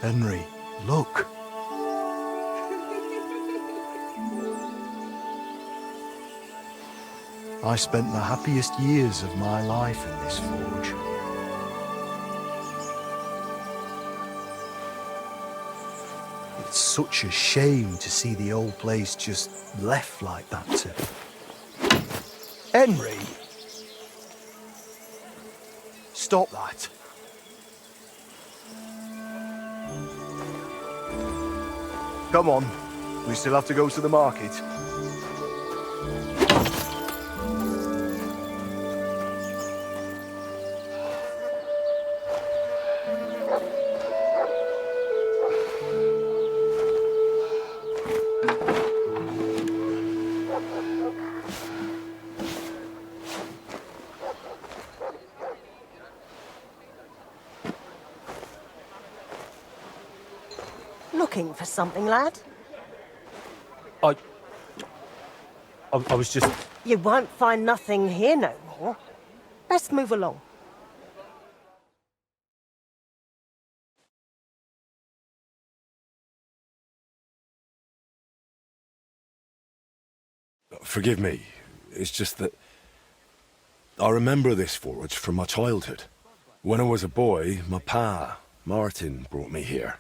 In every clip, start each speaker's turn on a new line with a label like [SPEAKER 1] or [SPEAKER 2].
[SPEAKER 1] Henry, look. I spent the happiest years of my life in this forge. It's such a shame to see the old place just left like that to... Henry! Stop that. Come on, we still have to go to the market.
[SPEAKER 2] Looking for something, lad?
[SPEAKER 3] I was just...
[SPEAKER 2] You won't find nothing here no more. Let's move along.
[SPEAKER 4] Forgive me. It's just that... I remember this forge from my childhood. When I was a boy, my pa, Martin, brought me here.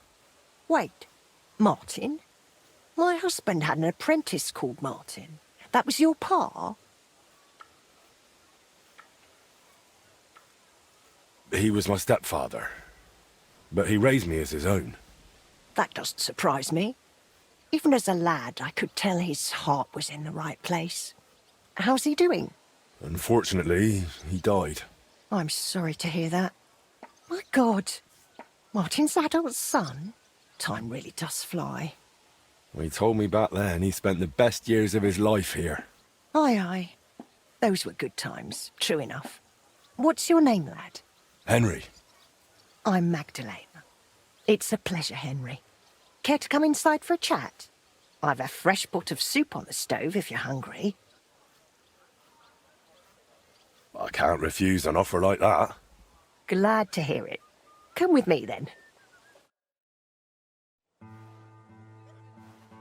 [SPEAKER 2] Wait, Martin? My husband had an apprentice called Martin. That was your pa?
[SPEAKER 4] He was my stepfather, but he raised me as his own.
[SPEAKER 2] That doesn't surprise me. Even as a lad, I could tell his heart was in the right place. How's he doing?
[SPEAKER 4] Unfortunately, he died.
[SPEAKER 2] I'm sorry to hear that. My God, Martin's adult son? Time really does fly.
[SPEAKER 4] Well, he told me back then he spent the best years of his life here.
[SPEAKER 2] Aye, aye. Those were good times, true enough. What's your name, lad?
[SPEAKER 4] Henry.
[SPEAKER 2] I'm Magdalena. It's a pleasure, Henry. Care to come inside for a chat? I've a fresh pot of soup on the stove if you're hungry.
[SPEAKER 4] I can't refuse an offer like that.
[SPEAKER 2] Glad to hear it. Come with me, then.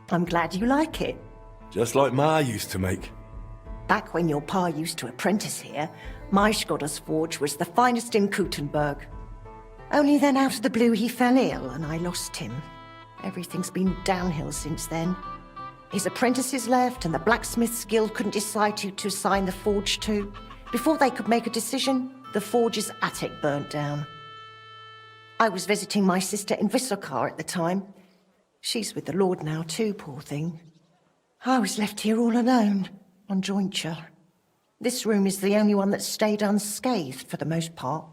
[SPEAKER 2] I'm glad you like it.
[SPEAKER 4] Just like Ma used to make.
[SPEAKER 2] Back when your pa used to apprentice here, my Skodder's forge was the finest in Kuttenberg. Only then out of the blue he fell ill and I lost him. Everything's been downhill since then. His apprentices left and the blacksmith's guild couldn't decide who to assign the forge to. Before they could make a decision, the forge's attic burnt down. I was visiting my sister in Vissokar at the time. She's with the Lord now too, poor thing. I was left here all alone, on jointure. This room is the only one that stayed unscathed for the most part.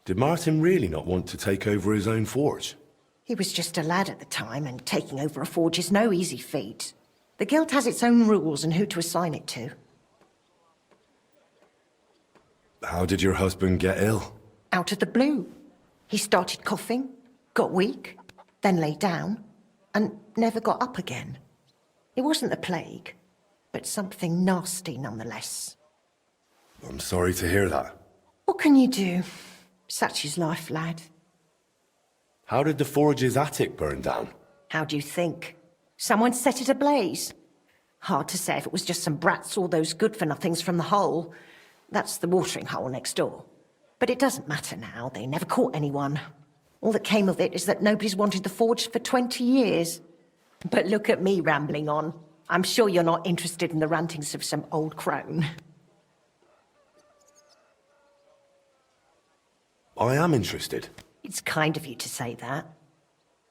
[SPEAKER 4] Did Martin really not want to take over his own forge?
[SPEAKER 2] He was just a lad at the time, and taking over a forge is no easy feat. The guild has its own rules and who to assign it to.
[SPEAKER 4] How did your husband get ill?
[SPEAKER 2] Out of the blue. He started coughing, got weak, then lay down, and never got up again. It wasn't the plague, but something nasty nonetheless.
[SPEAKER 4] I'm sorry to hear that.
[SPEAKER 2] What can you do? Such is life, lad.
[SPEAKER 4] How did the forge's attic burn down?
[SPEAKER 2] How do you think? Someone set it ablaze. Hard to say if it was just some brats or those good-for-nothings from the hole. That's the watering hole next door. But it doesn't matter now. They never caught anyone. All that came of it is that nobody's wanted the forge for 20 years. But look at me rambling on. I'm sure you're not interested in the rantings of some old crone.
[SPEAKER 4] I am interested.
[SPEAKER 2] It's kind of you to say that.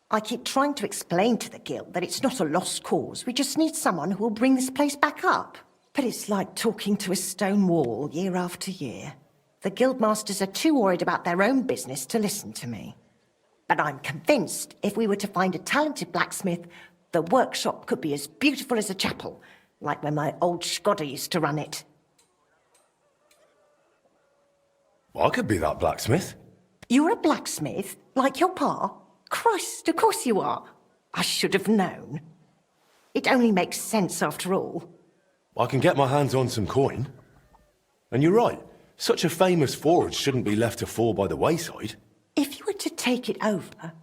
[SPEAKER 2] I keep trying to explain to the guild that it's not a lost cause. We just need someone who will bring this place back up. But it's like talking to a stone wall year after year. The guildmasters are too worried about their own business to listen to me. But I'm convinced if we were to find a talented blacksmith, the workshop could be as beautiful as a chapel, like when my old Skodder used to run it.
[SPEAKER 4] I could be that blacksmith.
[SPEAKER 2] You're a blacksmith, like your pa? Christ, of course you are. I should have known. It only makes sense after all.
[SPEAKER 4] I can get my hands on some coin. And you're right, such a famous forge shouldn't be left to fall by the wayside.
[SPEAKER 2] If you were to take it over,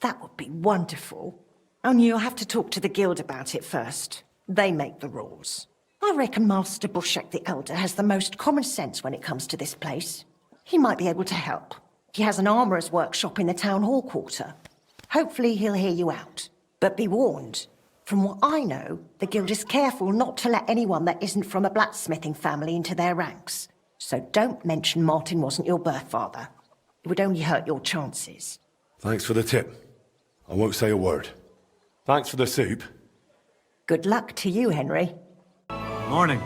[SPEAKER 2] that would be wonderful. Only you'll have to talk to the guild about it first. They make the rules. I reckon Master Bushek the Elder has the most common sense when it comes to this place. He might be able to help. He has an armourer's workshop in the town hall quarter. Hopefully he'll hear you out. But be warned, from what I know, the guild is careful not to let anyone that isn't from a blacksmithing family into their ranks. So don't mention Martin wasn't your birth father. It would only hurt your chances.
[SPEAKER 4] Thanks for the tip. I won't say a word. Thanks for the soup.
[SPEAKER 2] Good luck to you, Henry.
[SPEAKER 3] Morning.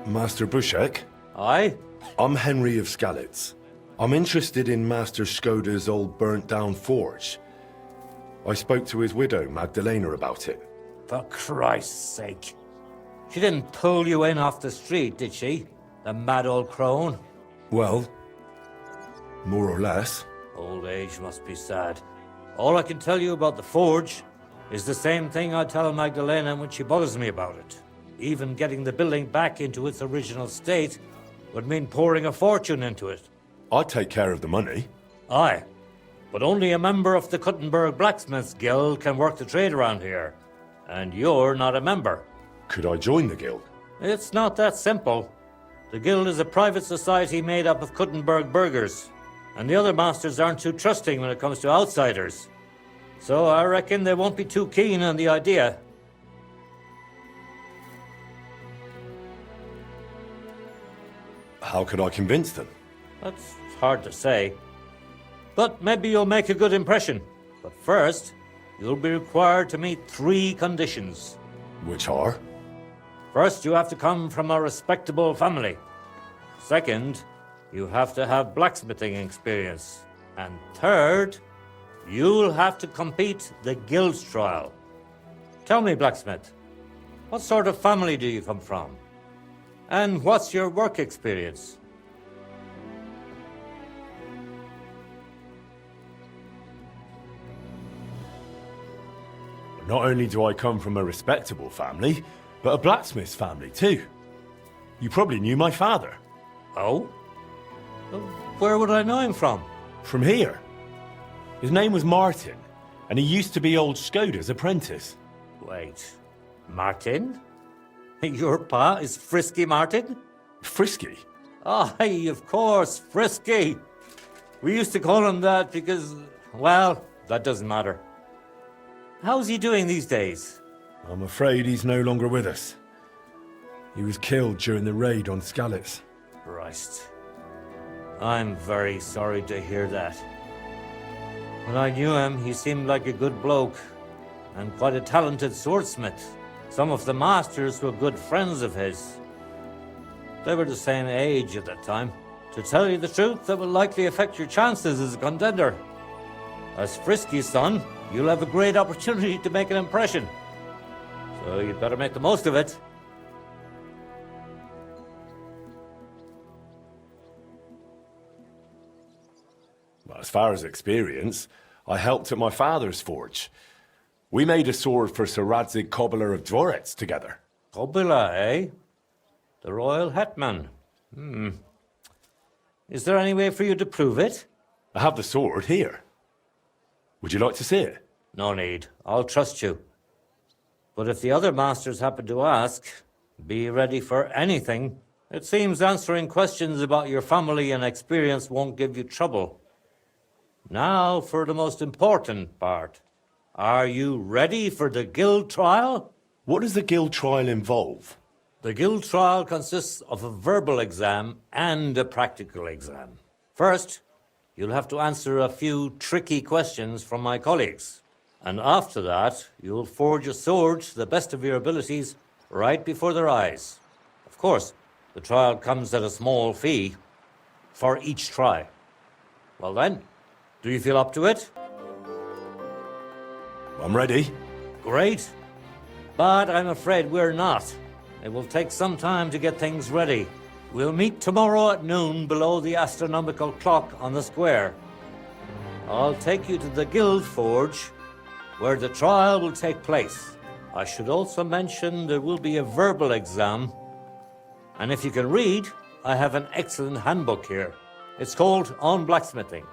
[SPEAKER 4] Master Bushek?
[SPEAKER 3] Aye?
[SPEAKER 4] I'm Henry of Skalitz. I'm interested in Master Skoda's old burnt-down forge. I spoke to his widow, Magdalenою, about it.
[SPEAKER 3] For Christ's sake. She didn't pull you in off the street, did she? The mad old crone?
[SPEAKER 4] Well, more or less.
[SPEAKER 3] Old age must be sad. All I can tell you about the forge is the same thing I tell Magdalena when she bothers me about it. Even getting the building back into its original state would mean pouring a fortune into it.
[SPEAKER 4] I'd take care of the money.
[SPEAKER 3] Aye, but only a member of the Kuttenberg Blacksmiths Guild can work the trade around here. And you're not a member.
[SPEAKER 4] Could I join the guild?
[SPEAKER 3] It's not that simple. The Guild is a private society made up of Kuttenberg burghers, and the other masters aren't too trusting when it comes to outsiders. So I reckon they won't be too keen on the idea.
[SPEAKER 4] How could I convince them?
[SPEAKER 3] That's hard to say. But maybe you'll make a good impression. But first, you'll be required to meet 3 conditions.
[SPEAKER 4] Which are?
[SPEAKER 3] First, you have to come from a respectable family. Second, you have to have blacksmithing experience. And third, you'll have to compete the guild trial. Tell me, blacksmith, what sort of family do you come from? And what's your work experience?
[SPEAKER 4] Not only do I come from a respectable family, but a blacksmith's family too. You probably knew my father.
[SPEAKER 3] Oh? Well, where would I know him from?
[SPEAKER 4] From here. His name was Martin, and he used to be old Skoda's apprentice.
[SPEAKER 3] Wait, Martin? Your pa is Frisky Martin?
[SPEAKER 4] Frisky?
[SPEAKER 3] Aye, of course, Frisky. We used to call him that because, well, that doesn't matter. How's he doing these days?
[SPEAKER 4] I'm afraid he's no longer with us. He was killed during the raid on Skalitz.
[SPEAKER 3] Christ. I'm very sorry to hear that. When I knew him, he seemed like a good bloke and quite a talented swordsmith. Some of the masters were good friends of his. They were the same age at that time. To tell you the truth, that will likely affect your chances as a contender. As Frisky's son, you'll have a great opportunity to make an impression. So you'd better make the most of it.
[SPEAKER 4] As far as experience, I helped at my father's forge. We made a sword for Sir Radzig Cobbler of Dvorets together.
[SPEAKER 3] Kobila, eh? The royal hetman. Is there any way for you to prove it?
[SPEAKER 4] I have the sword here. Would you like to see it?
[SPEAKER 3] No need. I'll trust you. But if the other masters happen to ask, be ready for anything. It seems answering questions about your family and experience won't give you trouble. Now for the most important part. Are you ready for the guild trial?
[SPEAKER 4] What does the guild trial involve?
[SPEAKER 3] The guild trial consists of a verbal exam and a practical exam. First, you'll have to answer a few tricky questions from my colleagues. And after that, you'll forge a sword to the best of your abilities right before their eyes. Of course, the trial comes at a small fee for each try. Well then, do you feel up to it?
[SPEAKER 4] I'm ready.
[SPEAKER 3] Great. But I'm afraid we're not. It will take some time to get things ready. We'll meet tomorrow at noon below the astronomical clock on the square. I'll take you to the guild forge, where the trial will take place. I should also mention there will be a verbal exam. And if you can read, I have an excellent handbook here. It's called On Blacksmithing.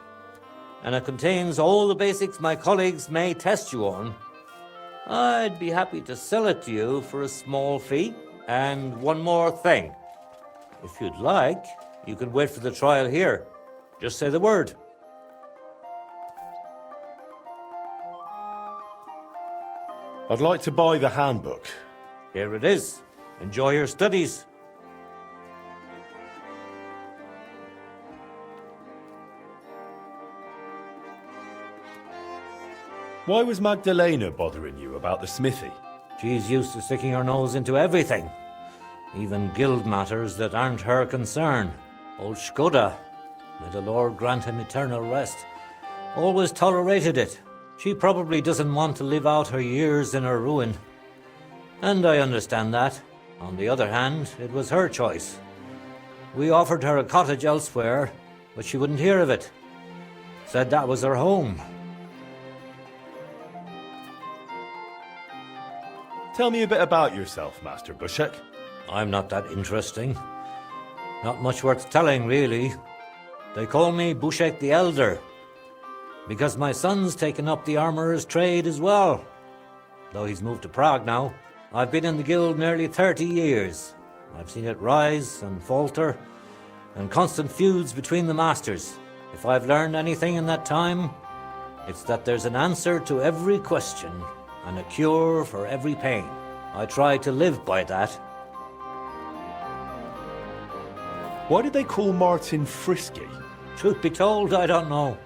[SPEAKER 3] And it contains all the basics my colleagues may test you on. I'd be happy to sell it to you for a small fee. And one more thing. If you'd like, you can wait for the trial here. Just say the word.
[SPEAKER 4] I'd like to buy the handbook.
[SPEAKER 3] Here it is. Enjoy your studies.
[SPEAKER 4] Why was Magdalena bothering you about the smithy?
[SPEAKER 3] She's used to sticking her nose into everything. Even guild matters that aren't her concern. Old Skoda, may the Lord grant him eternal rest, always tolerated it. She probably doesn't want to live out her years in her ruin. And I understand that. On the other hand, it was her choice. We offered her a cottage elsewhere, but she wouldn't hear of it. Said that was her home.
[SPEAKER 4] Tell me a bit about yourself, Master Bushek.
[SPEAKER 3] I'm not that interesting. Not much worth telling, really. They call me Bushek the Elder, because my son's taken up the armourer's trade as well. Though he's moved to Prague now. I've been in the guild nearly 30 years. I've seen it rise and falter, and constant feuds between the masters. If I've learned anything in that time, it's that there's an answer to every question and a cure for every pain. I try to live by that.
[SPEAKER 4] Why did they call Martin Frisky?
[SPEAKER 3] Truth be told, I don't know.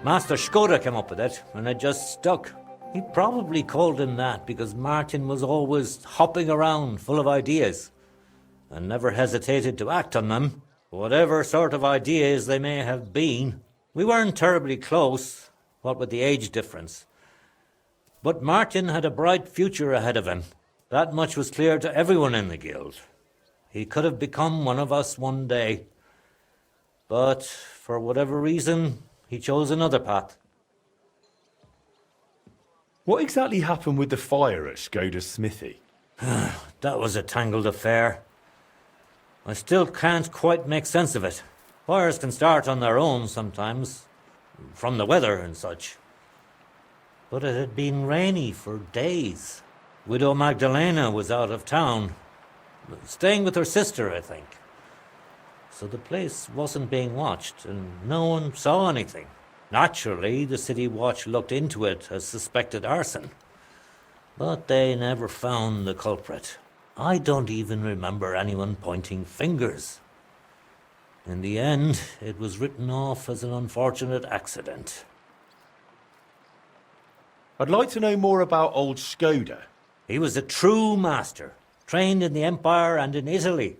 [SPEAKER 3] Master Skoda came up with it, and it just stuck. He probably called him that because Martin was always hopping around full of ideas, and never hesitated to act on them, whatever sort of ideas they may have been. We weren't terribly close, what with the age difference. But Martin had a bright future ahead of him. That much was clear to everyone in the guild. He could have become one of us one day. But for whatever reason, he chose another path.
[SPEAKER 4] What exactly happened with the fire at Skoda's smithy?
[SPEAKER 3] That was a tangled affair. I still can't quite make sense of it. Fires can start on their own sometimes, from the weather and such. But it had been rainy for days. Widow Magdalena was out of town, staying with her sister, I think. So the place wasn't being watched, and no one saw anything. Naturally, the city watch looked into it as suspected arson. But they never found the culprit. I don't even remember anyone pointing fingers. In the end, it was written off as an unfortunate accident.
[SPEAKER 4] I'd like to know more about old Skoda.
[SPEAKER 3] He was a true master, trained in the Empire and in Italy,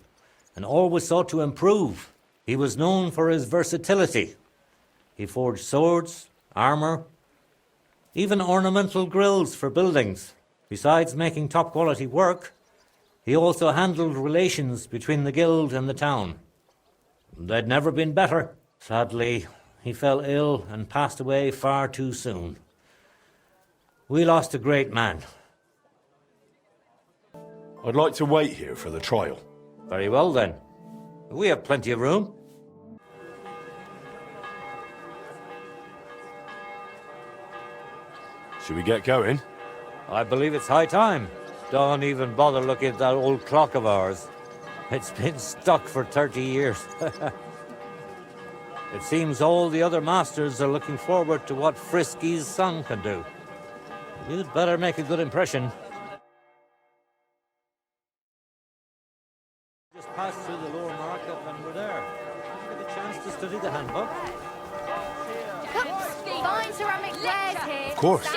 [SPEAKER 3] and always sought to improve. He was known for his versatility. He forged swords, armour, even ornamental grills for buildings. Besides making top-quality work, he also handled relations between the guild and the town. They'd never been better. Sadly, he fell ill and passed away far too soon. We lost a great man.
[SPEAKER 4] I'd like to wait here for the trial.
[SPEAKER 3] Very well, then. We have plenty of room.
[SPEAKER 4] Should we get going?
[SPEAKER 3] I believe it's high time. Don't even bother looking at that old clock of ours. It's been stuck for 30 years. It seems all the other masters are looking forward to what Frisky's son can do. You'd better make a good impression. Just pass through the lower market and we're there. You get a chance to study the handbook.
[SPEAKER 5] Fine ceramic wares here.
[SPEAKER 4] Of course.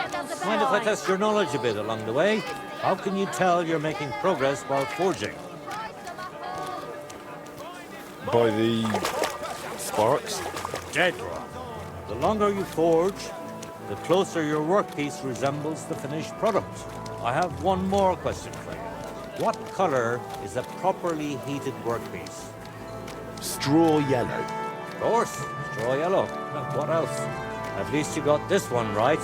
[SPEAKER 3] Mind if I test your knowledge a bit along the way? How can you tell you're making progress while forging?
[SPEAKER 4] By the sparks?
[SPEAKER 3] Dead wrong. The longer you forge, the closer your workpiece resembles the finished product. I have one more question for you. What colour is a properly heated workpiece?
[SPEAKER 4] Straw yellow.
[SPEAKER 3] Of course, straw yellow. What else? At least you got this one right.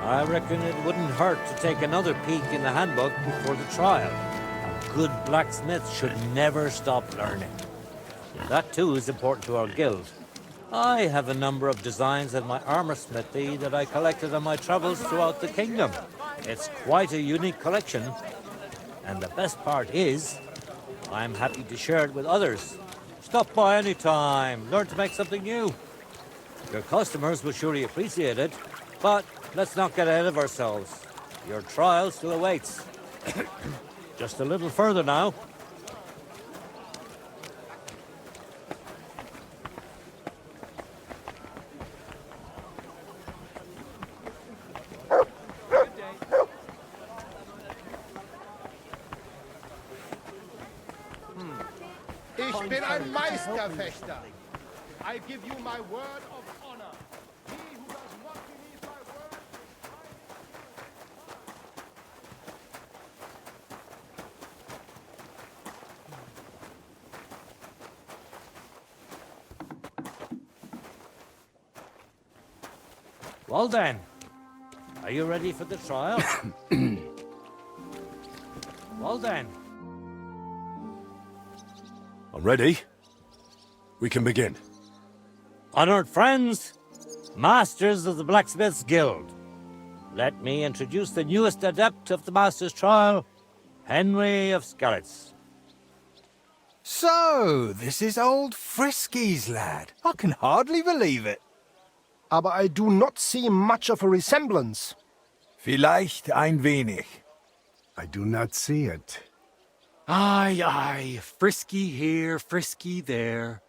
[SPEAKER 3] I reckon it wouldn't hurt to take another peek in the handbook before the trial. A good blacksmith should never stop learning. That too is important to our guild. I have a number of designs in my armor smithy that I collected on my travels throughout the kingdom. It's quite a unique collection, and the best part is, I'm happy to share it with others. Stop by any time, learn to make something new. Your customers will surely appreciate it, but let's not get ahead of ourselves. Your trial still awaits. Just a little further now.
[SPEAKER 6] Ich bin ein Meisterfechter. I give you my word of honor. He who does not believe my word...
[SPEAKER 3] Well then, are you ready for the trial? Well then.
[SPEAKER 4] I'm ready. We can begin.
[SPEAKER 3] Honored friends, masters of the Blacksmiths Guild, let me introduce the newest adept of the Master's Trial, Henry of Skalitz.
[SPEAKER 7] So, this is old Frisky's lad. I can hardly believe it.
[SPEAKER 6] Aber I do not see much of a resemblance.
[SPEAKER 7] Vielleicht ein wenig.
[SPEAKER 1] I do not see it.
[SPEAKER 8] Aye, aye, Frisky here, Frisky there.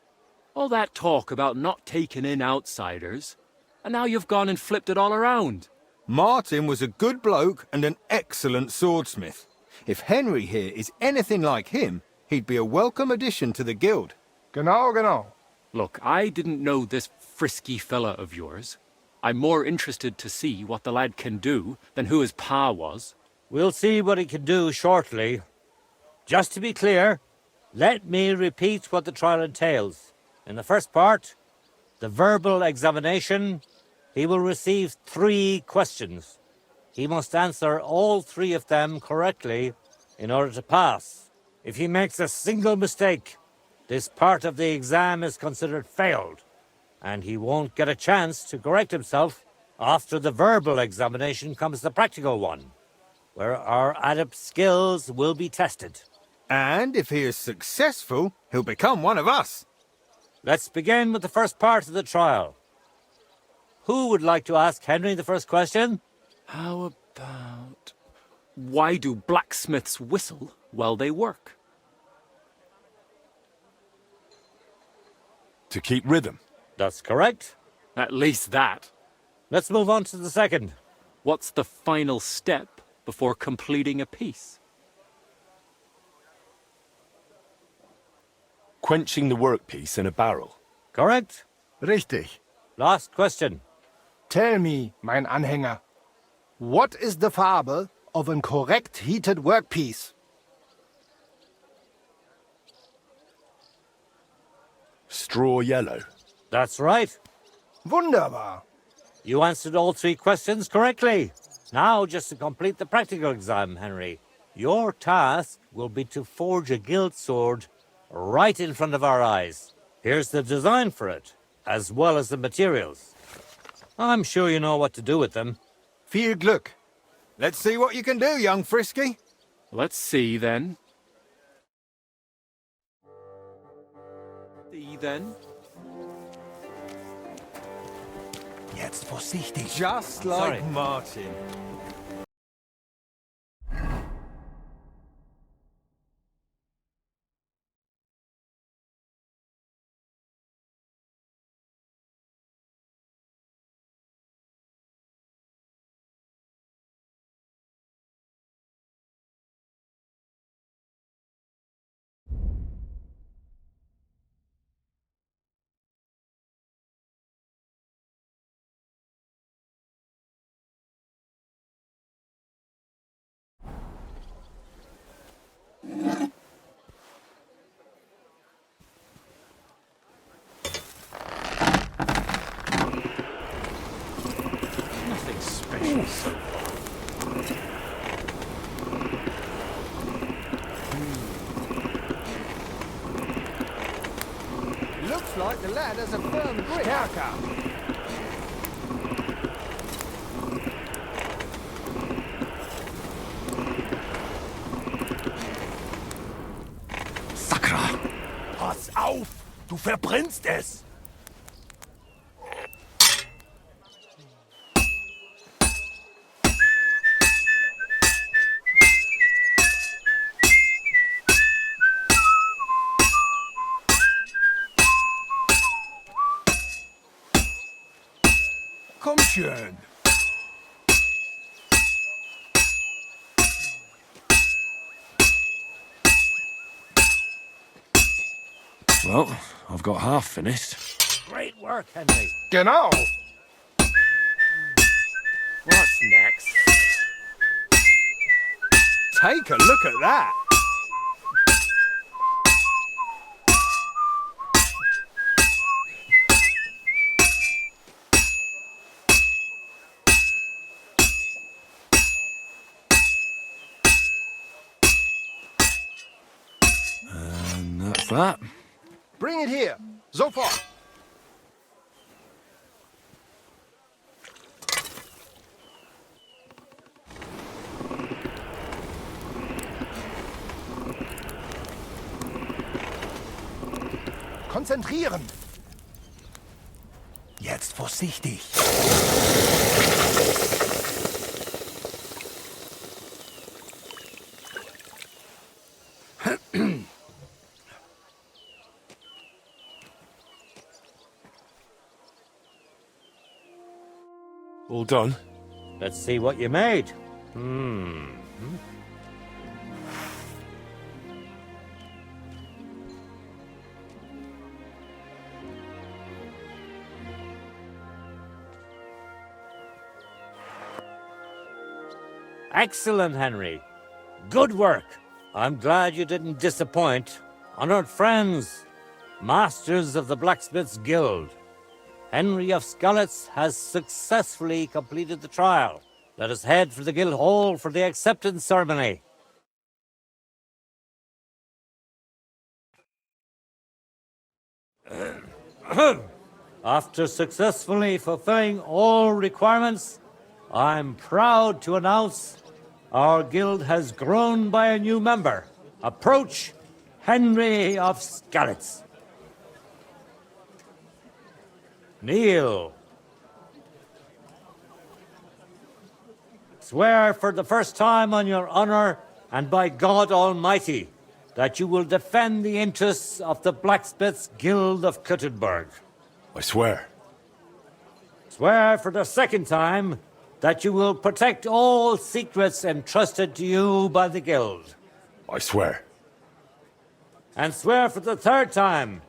[SPEAKER 8] All that talk about not taking in outsiders, and now you've gone and flipped it all around.
[SPEAKER 7] Martin was a good bloke and an excellent swordsmith. If Henry here is anything like him, he'd be a welcome addition to the guild.
[SPEAKER 6] Genau, genau.
[SPEAKER 8] Look, I didn't know this Frisky fella of yours. I'm more interested to see what the lad can do than who his pa was.
[SPEAKER 3] We'll see what he can do shortly. Just to be clear, let me repeat what the trial entails. In the first part, the verbal examination, he will receive 3 questions. He must answer all 3 of them correctly in order to pass. If he makes a single mistake, this part of the exam is considered failed, and he won't get a chance to correct himself. After the verbal examination comes the practical one, where our adept skills will be tested.
[SPEAKER 7] And if he is successful, he'll become one of us.
[SPEAKER 3] Let's begin with the first part of the trial. Who would like to ask Henry the first question?
[SPEAKER 8] How about... Why do blacksmiths whistle while they work?
[SPEAKER 4] To keep rhythm.
[SPEAKER 3] That's correct.
[SPEAKER 8] At least that.
[SPEAKER 3] Let's move on to the second.
[SPEAKER 8] What's the final step before completing a piece?
[SPEAKER 4] Quenching the workpiece in a barrel.
[SPEAKER 3] Correct.
[SPEAKER 6] Richtig.
[SPEAKER 3] Last question.
[SPEAKER 6] Tell me, mein Anhänger, what is the Farbe of a correct heated workpiece?
[SPEAKER 4] Straw yellow.
[SPEAKER 3] That's right.
[SPEAKER 6] Wunderbar.
[SPEAKER 3] You answered all 3 questions correctly. Now, just to complete the practical exam, Henry, your task will be to forge a guild sword right in front of our eyes. Here's the design for it, as well as the materials. I'm sure you know what to do with them.
[SPEAKER 7] Viel Glück. Let's see what you can do, young Frisky.
[SPEAKER 8] Let's see, then. See, then.
[SPEAKER 7] Jetzt vorsichtig. Just like
[SPEAKER 3] Sorry.
[SPEAKER 7] Martin.
[SPEAKER 6] Suspicious.
[SPEAKER 7] Looks like the lad has a firm grip.
[SPEAKER 6] Stärker.
[SPEAKER 1] Sakra! Pass auf! Du verbrennst es!
[SPEAKER 6] Komm schön.
[SPEAKER 4] Well, I've got half finished.
[SPEAKER 3] Great work, Henry.
[SPEAKER 6] Genau.
[SPEAKER 8] What's next?
[SPEAKER 7] Take a look at that.
[SPEAKER 4] And that's that.
[SPEAKER 6] Bring it here. Sofort. Konzentrieren.
[SPEAKER 1] Jetzt vorsichtig.
[SPEAKER 4] All done?
[SPEAKER 3] Let's see what you made. Excellent, Henry. Good work. I'm glad you didn't disappoint. Honored friends, masters of the Blacksmith's Guild, Henry of Skalitz has successfully completed the trial. Let us head for the guild hall for the acceptance ceremony. After successfully fulfilling all requirements, I'm proud to announce our guild has grown by a new member. Approach Henry of Skalitz. Kneel. Swear for the first time on your honor and by God Almighty that you will defend the interests of the Blacksmiths Guild of Kuttenberg.
[SPEAKER 4] I swear.
[SPEAKER 3] Swear for the second time that you will protect all secrets entrusted to you by the Guild.
[SPEAKER 4] I swear.
[SPEAKER 3] And swear for the third time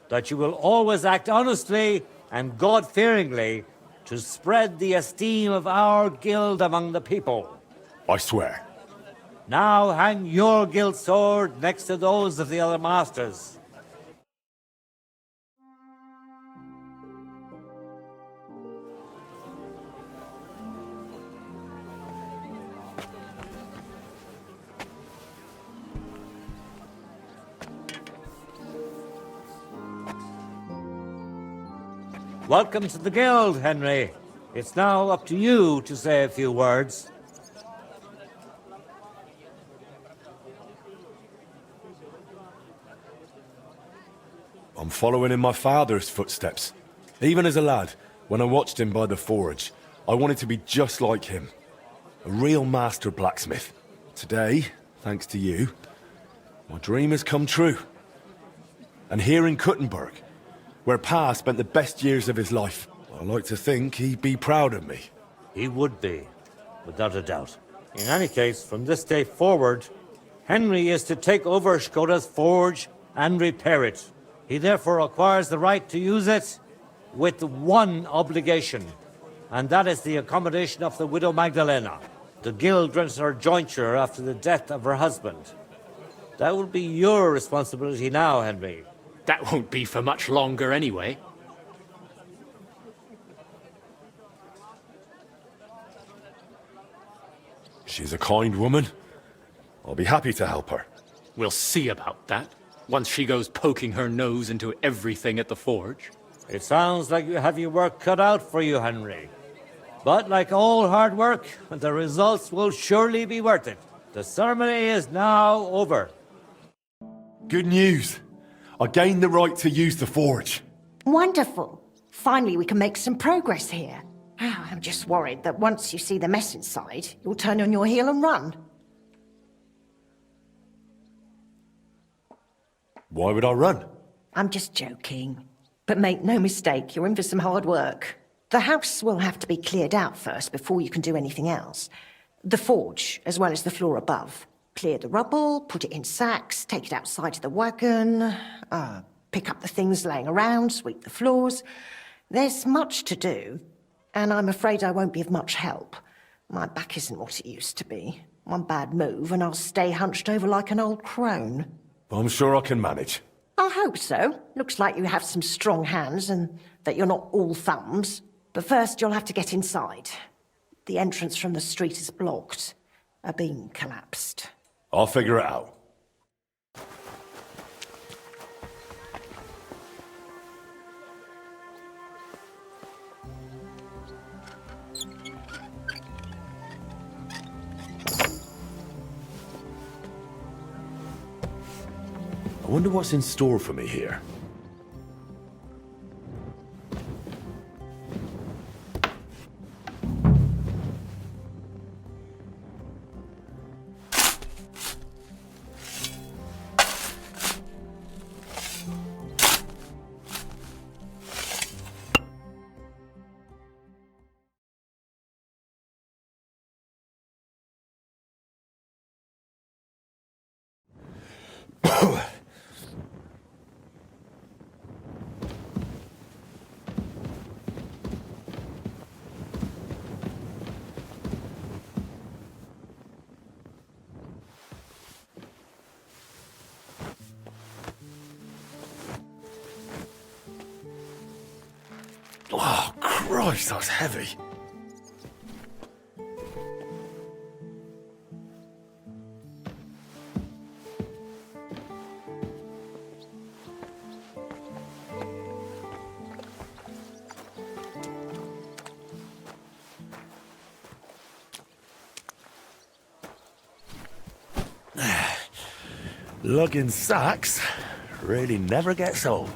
[SPEAKER 3] that you will always act honestly and God-fearingly to spread the esteem of our guild among the people.
[SPEAKER 4] I swear.
[SPEAKER 3] Now hang your guild sword next to those of the other masters. Welcome to the guild, Henry. It's now up to you to say a few words.
[SPEAKER 4] I'm following in my father's footsteps. Even as a lad, when I watched him by the forge, I wanted to be just like him. A real master blacksmith. Today, thanks to you, my dream has come true. And here in Kuttenberg, where Pa spent the best years of his life, I like to think he'd be proud of me.
[SPEAKER 3] He would be, without a doubt. In any case, from this day forward, Henry is to take over Skoda's forge and repair it. He therefore acquires the right to use it with one obligation, and that is the accommodation of the widow Magdalena. The guild rents her jointure after the death of her husband. That will be your responsibility now, Henry.
[SPEAKER 8] That won't be for much longer anyway.
[SPEAKER 4] She's a kind woman. I'll be happy to help her.
[SPEAKER 8] We'll see about that, once she goes poking her nose into everything at the forge.
[SPEAKER 3] It sounds like you have your work cut out for you, Henry. But like all hard work, the results will surely be worth it. The ceremony is now over.
[SPEAKER 4] Good news. I gained the right to use the forge.
[SPEAKER 2] Wonderful. Finally, we can make some progress here. I'm just worried that once you see the mess inside, you'll turn on your heel and run.
[SPEAKER 4] Why would I run?
[SPEAKER 2] I'm just joking. But make no mistake, you're in for some hard work. The house will have to be cleared out first before you can do anything else. The forge, as well as the floor above. Clear the rubble, put it in sacks, take it outside to the wagon, pick up the things laying around, sweep the floors. There's much to do, and I'm afraid I won't be of much help. My back isn't what it used to be. One bad move and I'll stay hunched over like an old crone.
[SPEAKER 4] I'm sure I can manage.
[SPEAKER 2] I hope so. Looks like you have some strong hands and that you're not all thumbs. But first you'll have to get inside. The entrance from the street is blocked. A beam collapsed.
[SPEAKER 4] I'll figure it out. I wonder what's in store for me here. Oh, Christ, that's heavy. Lugging sacks really never gets old.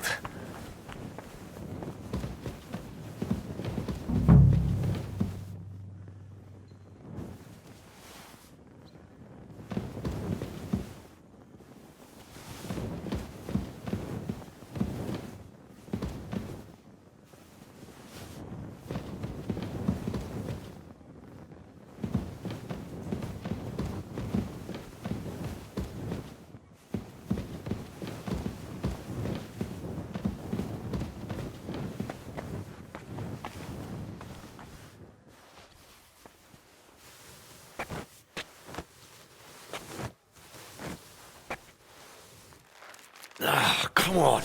[SPEAKER 4] Ah, come on.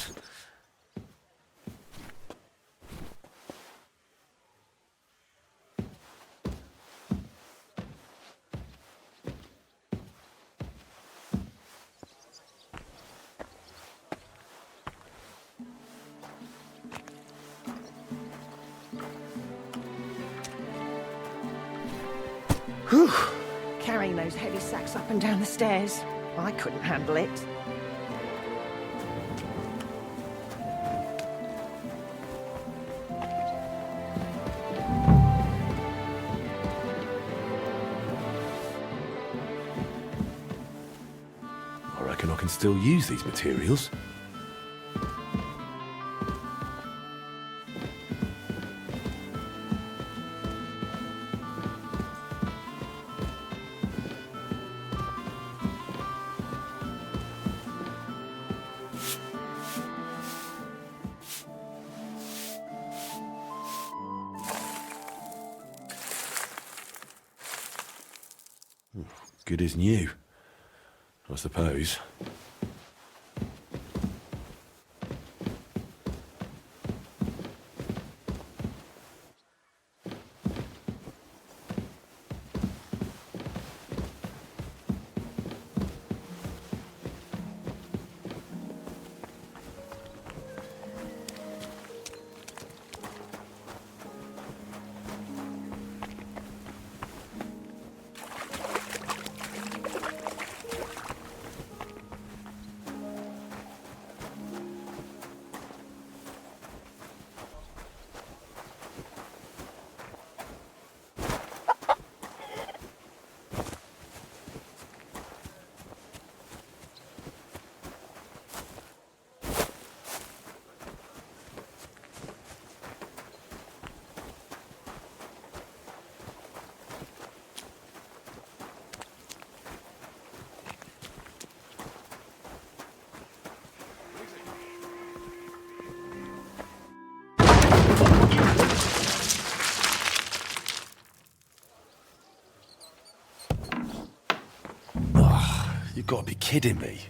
[SPEAKER 2] Whew. Carrying those heavy sacks up and down the stairs, I couldn't handle it.
[SPEAKER 4] I reckon I can still use these materials. Good as new, I suppose. You've got to be kidding me.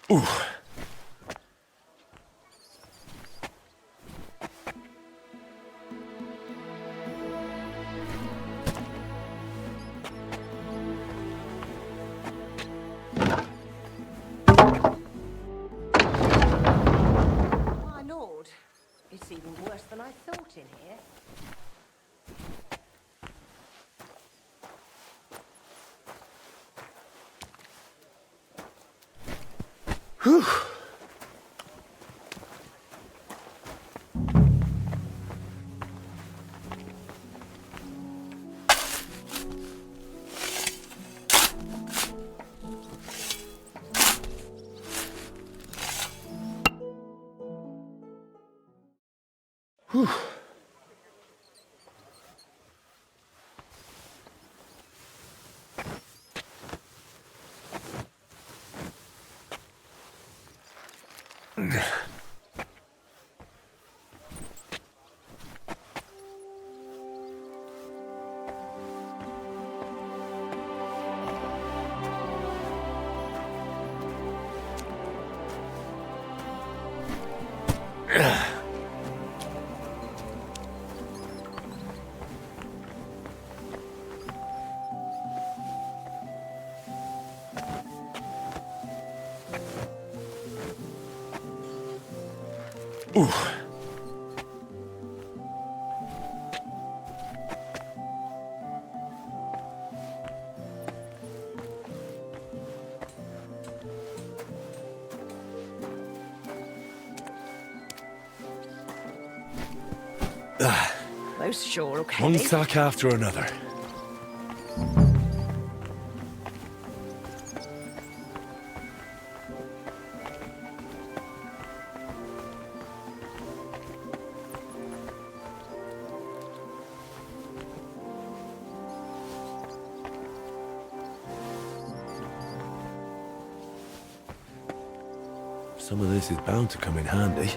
[SPEAKER 4] Ooh.
[SPEAKER 2] My lord, it's even worse than I thought in here.
[SPEAKER 4] Whew. Whew. Ooh.
[SPEAKER 2] Those sure look
[SPEAKER 4] One
[SPEAKER 2] heavy.
[SPEAKER 4] sack after another. Some of this is bound to come in handy.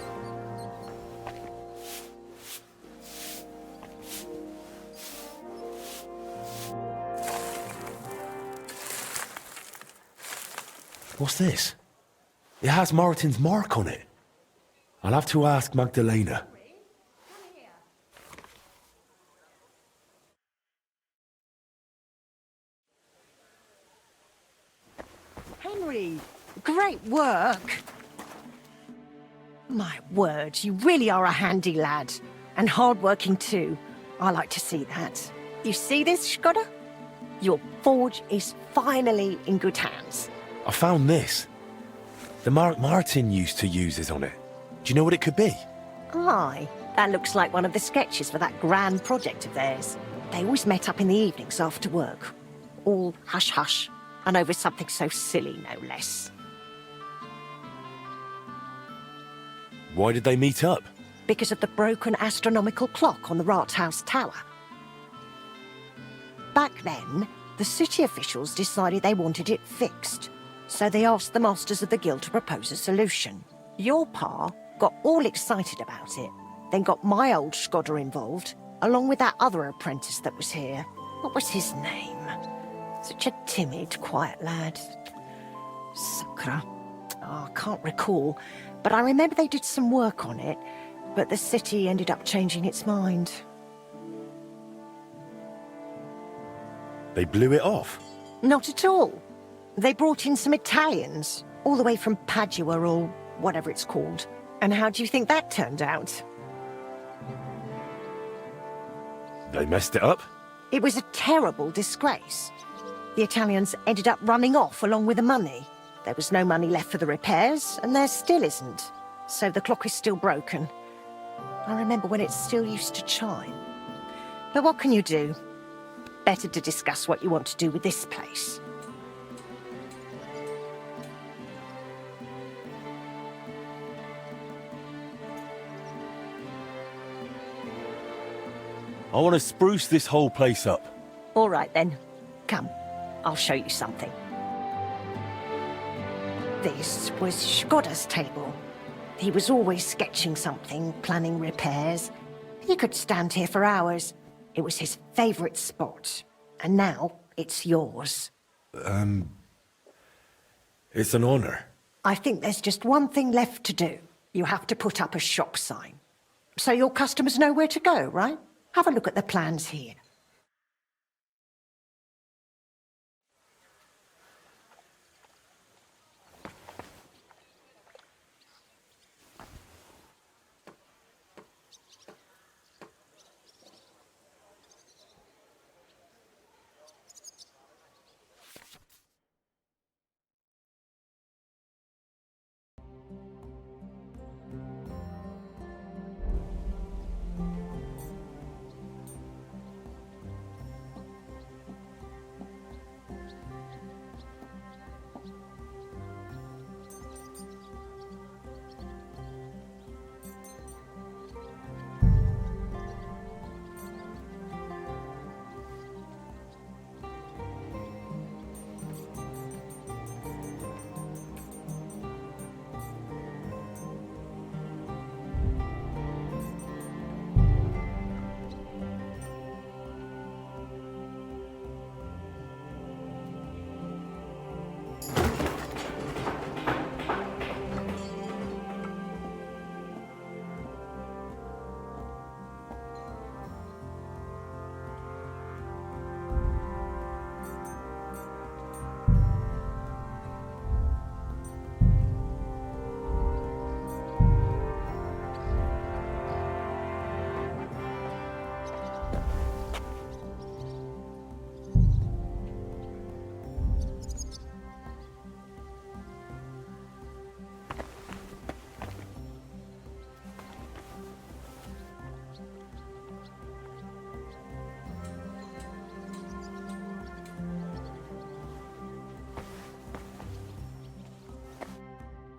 [SPEAKER 4] What's this? It has Martin's mark on it. I'll have to ask Magdalena.
[SPEAKER 2] Henry, great work. My word, you really are a handy lad. And hard-working too. I like to see that. You see this, Skoda? Your forge is finally in good hands.
[SPEAKER 4] I found this. The mark Martin used to use is on it. Do you know what it could be?
[SPEAKER 2] Aye, that looks like one of the sketches for that grand project of theirs. They always met up in the evenings after work. All hush-hush, and over something so silly, no less.
[SPEAKER 4] Why did they meet up?
[SPEAKER 2] Because of the broken astronomical clock on the Rathaus Tower. Back then, the city officials decided they wanted it fixed, so they asked the masters of the guild to propose a solution. Your pa got all excited about it, then got my old Skoda involved, along with that other apprentice that was here. What was his name? Such a timid, quiet lad. Sakra. Oh, I can't recall, but I remember they did some work on it, but the city ended up changing its mind.
[SPEAKER 4] They blew it off.
[SPEAKER 2] Not at all. They brought in some Italians, all the way from Padua or whatever it's called. And how do you think that turned out?
[SPEAKER 4] They messed it up?
[SPEAKER 2] It was a terrible disgrace. The Italians ended up running off along with the money. There was no money left for the repairs, and there still isn't. So the clock is still broken. I remember when it still used to chime. But what can you do? Better to discuss what you want to do with this place.
[SPEAKER 4] I want to spruce this whole place up.
[SPEAKER 2] All right then. Come, I'll show you something. This was Skoda's table. He was always sketching something, planning repairs. He could stand here for hours. It was his favourite spot. And now it's yours.
[SPEAKER 4] It's an honor.
[SPEAKER 2] I think there's just one thing left to do. You have to put up a shop sign. So your customers know where to go, right? Have a look at the plans here.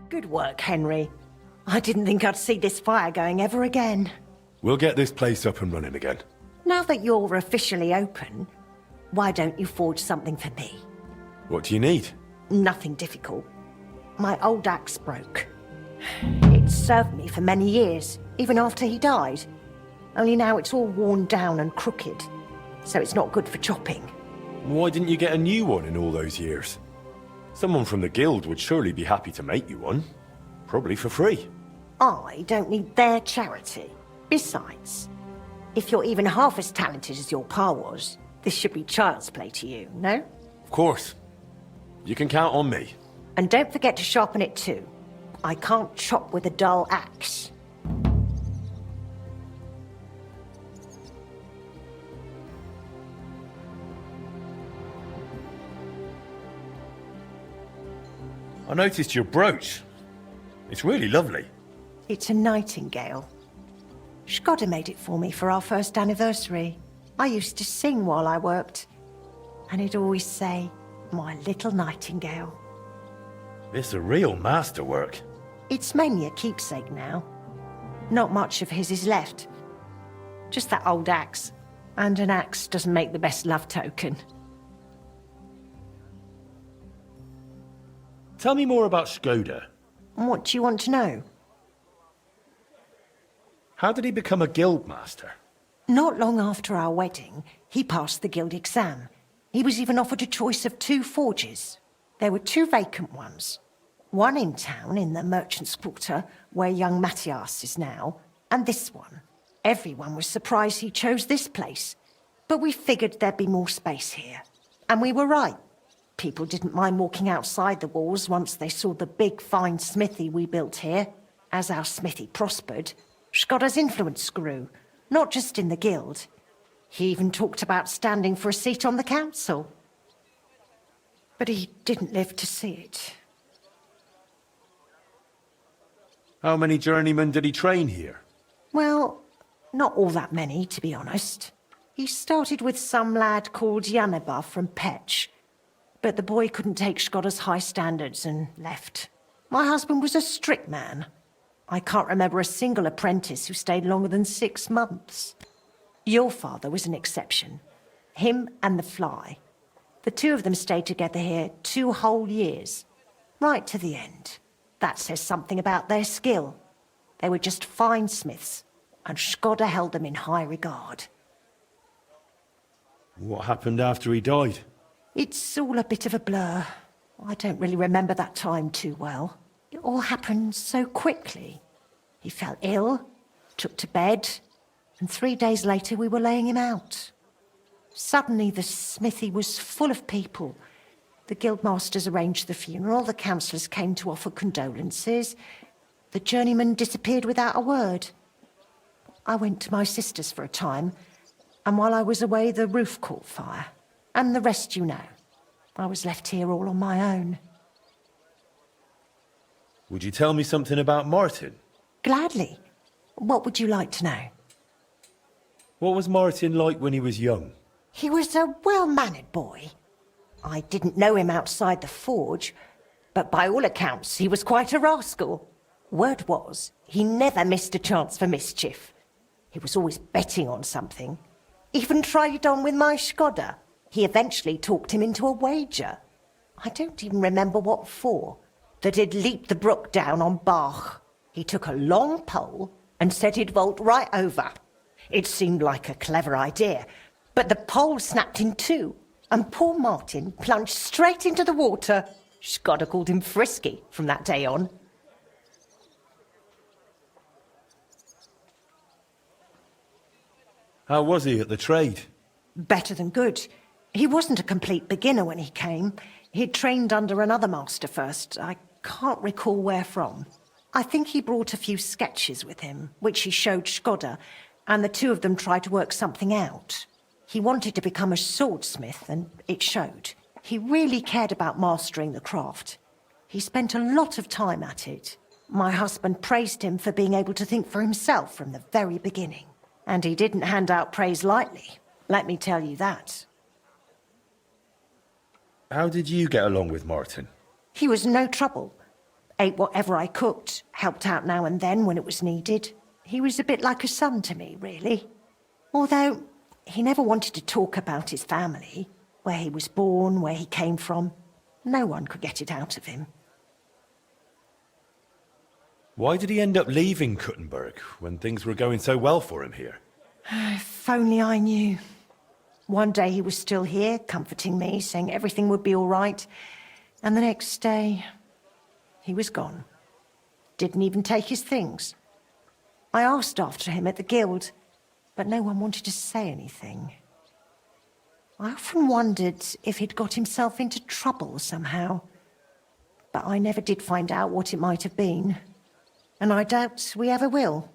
[SPEAKER 2] Good work, Henry. I didn't think I'd see this fire going ever again.
[SPEAKER 4] We'll get this place up and running again.
[SPEAKER 2] Now that you're officially open, why don't you forge something for me?
[SPEAKER 4] What do you need?
[SPEAKER 2] Nothing difficult. My old axe broke. It served me for many years, even after he died. Only now it's all worn down and crooked, so it's not good for chopping.
[SPEAKER 4] Why didn't you get a new one in all those years? Someone from the guild would surely be happy to make you one. Probably for free.
[SPEAKER 2] I don't need their charity. Besides, if you're even half as talented as your pa was, this should be child's play to you, no?
[SPEAKER 4] Of course. You can count on me.
[SPEAKER 2] And don't forget to sharpen it too. I can't chop with a dull axe.
[SPEAKER 4] I noticed your brooch. It's really lovely.
[SPEAKER 2] It's a nightingale. Skoda made it for me for our first anniversary. I used to sing while I worked. And he'd always say, "My little nightingale."
[SPEAKER 4] It's a real masterwork.
[SPEAKER 2] It's mainly a keepsake now. Not much of his is left. Just that old axe. And an axe doesn't make the best love token.
[SPEAKER 4] Tell me more about Skoda.
[SPEAKER 2] What do you want to know?
[SPEAKER 4] How did he become a guild master?
[SPEAKER 2] Not long after our wedding, he passed the guild exam. He was even offered a choice of 2 forges. There were 2 vacant ones. One in town, in the merchant's quarter, where young Matthias is now, and this one. Everyone was surprised he chose this place. But we figured there'd be more space here. And we were right. People didn't mind walking outside the walls once they saw the big, fine smithy we built here. As our smithy prospered, Skoda's influence grew, not just in the guild. He even talked about standing for a seat on the council. But he didn't live to see it.
[SPEAKER 4] How many journeymen did he train here?
[SPEAKER 2] Well, not all that many, to be honest. He started with some lad called Yanaba from Petch. But the boy couldn't take Skoda's high standards and left. My husband was a strict man. I can't remember a single apprentice who stayed longer than 6 months. Your father was an exception. Him and the fly. The two of them stayed together here 2 whole years. Right to the end. That says something about their skill. They were just fine smiths, and Skoda held them in high regard.
[SPEAKER 4] What happened after he died?
[SPEAKER 2] It's all a bit of a blur. I don't really remember that time too well. It all happened so quickly. He fell ill, took to bed, and 3 days later we were laying him out. Suddenly the smithy was full of people. The guildmasters arranged the funeral, the councillors came to offer condolences. The journeyman disappeared without a word. I went to my sister's for a time, and while I was away the roof caught fire. And the rest you know. I was left here all on my own.
[SPEAKER 4] Would you tell me something about Martin?
[SPEAKER 2] Gladly. What would you like to know?
[SPEAKER 4] What was Martin like when he was young?
[SPEAKER 2] He was a well-mannered boy. I didn't know him outside the forge, but by all accounts he was quite a rascal. Word was, he never missed a chance for mischief. He was always betting on something. Even tried it on with my Skoda. He eventually talked him into a wager. I don't even remember what for. That he'd leap the brook down on Bach. He took a long pole and said he'd vault right over. It seemed like a clever idea, but the pole snapped in two, and poor Martin plunged straight into the water. Skoda called him Frisky from that day on.
[SPEAKER 4] How was he at the trade?
[SPEAKER 2] Better than good. He wasn't a complete beginner when he came. He'd trained under another master first. I can't recall where from. I think he brought a few sketches with him, which he showed Skoda, and the two of them tried to work something out. He wanted to become a swordsmith, and it showed. He really cared about mastering the craft. He spent a lot of time at it. My husband praised him for being able to think for himself from the very beginning. And he didn't hand out praise lightly, let me tell you that.
[SPEAKER 4] How did you get along with Martin?
[SPEAKER 2] He was no trouble. Ate whatever I cooked, helped out now and then when it was needed. He was a bit like a son to me, really. Although he never wanted to talk about his family, where he was born, where he came from. No one could get it out of him.
[SPEAKER 4] Why did he end up leaving Kuttenberg when things were going so well for him here?
[SPEAKER 2] If only I knew. One day he was still here, comforting me, saying everything would be all right. And the next day, he was gone. Didn't even take his things. I asked after him at the guild, but no one wanted to say anything. I often wondered if he'd got himself into trouble somehow. But I never did find out what it might have been. And I doubt we ever will.